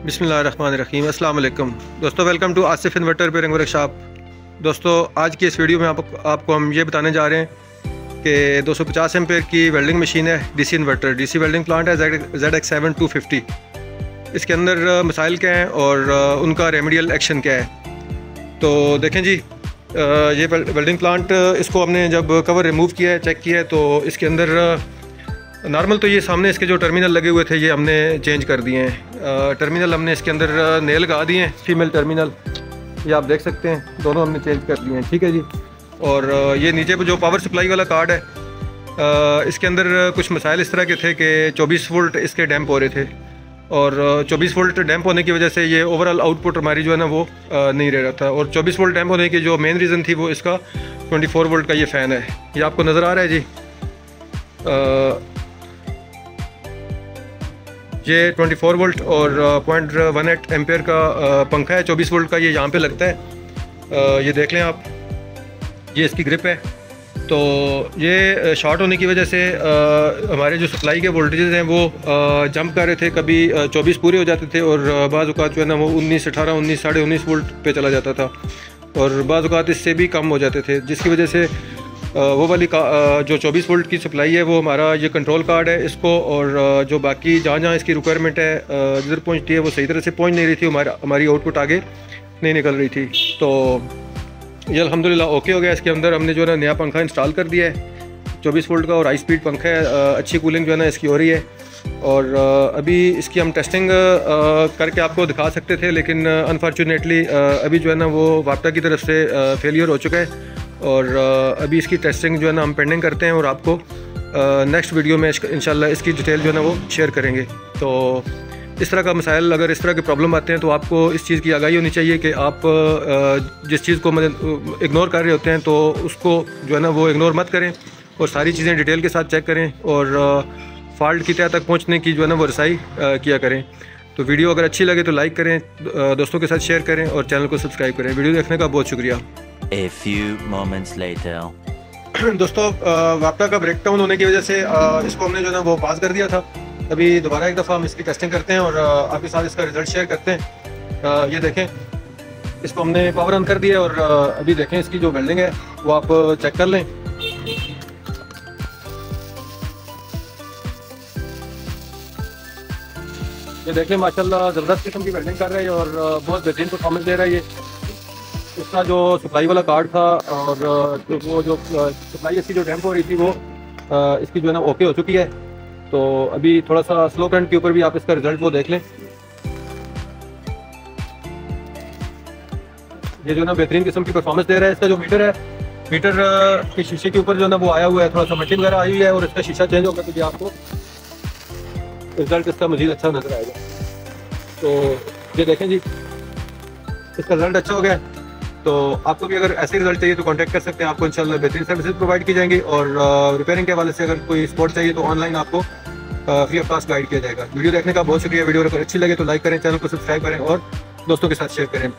बिस्मिल्लाहिर्रहमानिर्रहीम। अस्सलाम वालेकुम दोस्तों, welcome to Asif inverter repairing workshop. दोस्तों, आज की इस वीडियो में आपको हम ये बताने जा रहे हैं कि 250 एम्पेयर की वेल्डिंग मशीन है, DC inverter, DC welding plant है ZX7 250। इसके अंदर मसाइल क्या हैं और उनका रेमेडियल एक्शन क्या है। तो देखें जी, ये वेल्डिंग प्लांट, इसको हमने जब कवर रिमूव किया है, चेक किया है, तो इसके अंदर नॉर्मल तो ये सामने इसके जो टर्मिनल लगे हुए थे ये हमने चेंज कर दिए हैं। टर्मिनल हमने इसके अंदर नेल लगा दिए हैं, फीमेल टर्मिनल, ये आप देख सकते हैं, दोनों हमने चेंज कर दिए हैं। ठीक है जी। और ये नीचे पर जो पावर सप्लाई वाला कार्ड है, इसके अंदर कुछ मसाइल इस तरह के थे कि 24 वोल्ट इसके डैम्प हो रहे थे, और 24 वोल्ट डैम्प होने की वजह से ये ओवरऑल आउटपुट हमारी जो है ना वो नहीं रह रहा था। और 24 वोल्ट डैम्प होने की जो मेन रीज़न थी वो इसका 24 वोल्ट का ये फ़ैन है, ये आपको नज़र आ रहा है जी। ये 24 वोल्ट और 0.18 एम्पेयर का पंखा है, 24 वोल्ट का ये यहाँ पे लगता है। ये देख लें आप, ये इसकी ग्रिप है। तो ये शॉर्ट होने की वजह से हमारे जो सप्लाई के वोल्टेजेस हैं वो जंप कर रहे थे, कभी 24 पूरे हो जाते थे और बाज़ औक़ात जो है ना वो 19, 18, 19, साढ़े 19 वोल्ट पे चला जाता था, और बाज़ औक़ात इससे भी कम हो जाते थे, जिसकी वजह से वो वाली जो 24 वोल्ट की सप्लाई है वो हमारा ये कंट्रोल कार्ड है इसको, और जो बाकी जहाँ जहाँ इसकी रिक्वायरमेंट है जिधर पहुँचती है वो सही तरह से पहुँच नहीं रही थी, हमारी आउटपुट आगे नहीं निकल रही थी। तो ये अल्हम्दुलिल्लाह ओके हो गया। इसके अंदर हमने जो है ना नया पंखा इंस्टॉल कर दिया है, 24 वोल्ट का और हाई स्पीड पंखा है। अच्छी कूलिंग जो है ना इसकी हो रही है, और अभी इसकी हम टेस्टिंग करके आपको दिखा सकते थे, लेकिन अनफॉर्चुनेटली अभी जो है ना वो वाप्टा की तरफ से फेलियर हो चुका है, और अभी इसकी टेस्टिंग जो है ना हम पेंडिंग करते हैं, और आपको नेक्स्ट वीडियो में इंशाल्लाह इसकी डिटेल जो है ना वो शेयर करेंगे। तो इस तरह का मसाइल, अगर इस तरह के प्रॉब्लम आते हैं तो आपको इस चीज़ की आगाही होनी चाहिए कि आप जिस चीज़ को मतलब इग्नोर कर रहे होते हैं तो उसको जो है ना वो इग्नोर मत करें, और सारी चीज़ें डिटेल के साथ चेक करें, और फॉल्ट की तह तक पहुँचने की जो है ना वो रसाई किया करें। तो वीडियो अगर अच्छी लगे तो लाइक करें, दोस्तों के साथ शेयर करें, और चैनल को सब्सक्राइब करें। वीडियो देखने का बहुत शुक्रिया। A few moments later. दोस्तों, वाप्टा का ब्रेक डाउन होने की वजह से इसको हमने जो है ना वो पास कर दिया था। अभी दोबारा एक दफ़ा हम इसकी टेस्टिंग करते हैं और आपके साथ इसका रिज़ल्ट शेयर करते हैं। ये देखें, इसको हमने पावर ऑन कर दिया, और अभी देखें इसकी जो वेल्डिंग है वो आप चेक कर लें। ये देखें, माशाल्लाह ज़बरदस्त किस्म की वेल्डिंग कर रहा है और बहुत बेहतरीन परफॉर्मेंस दे रहा है। ये इसका जो सप्लाई वाला कार्ड था और वो जो सप्लाई इसकी जो डैम्प हो रही थी वो इसकी जो है ना ओके हो चुकी है। तो अभी थोड़ा सा स्लो करंट के ऊपर भी आप इसका रिजल्ट वो देख लें। ये जो ना बेहतरीन किस्म की परफॉर्मेंस दे रहा है। इसका जो मीटर है, मीटर के शीशे के ऊपर जो है ना वो आया हुआ है, थोड़ा सा मशीन वगैरह आई हुई है, और इसका शीशा चेंज होगा तो आपको रिजल्ट इसका मजीद अच्छा नजर आएगा। तो ये देखें जी, इसका रिजल्ट अच्छा हो गया। तो आपको भी अगर ऐसे रिजल्ट चाहिए तो कांटेक्ट कर सकते हैं, आपको इंशाल्लाह बेहतरीन सर्विसेज प्रोवाइड की जाएंगी, और रिपेयरिंग के हवाले से अगर कोई सपोर्ट चाहिए तो ऑनलाइन आपको फ्री ऑफ कॉस्ट गाइड किया जाएगा। वीडियो देखने का बहुत शुक्रिया। वीडियो अगर अच्छी लगे तो लाइक करें, चैनल को सब्सक्राइब करें, और दोस्तों के साथ शेयर करें।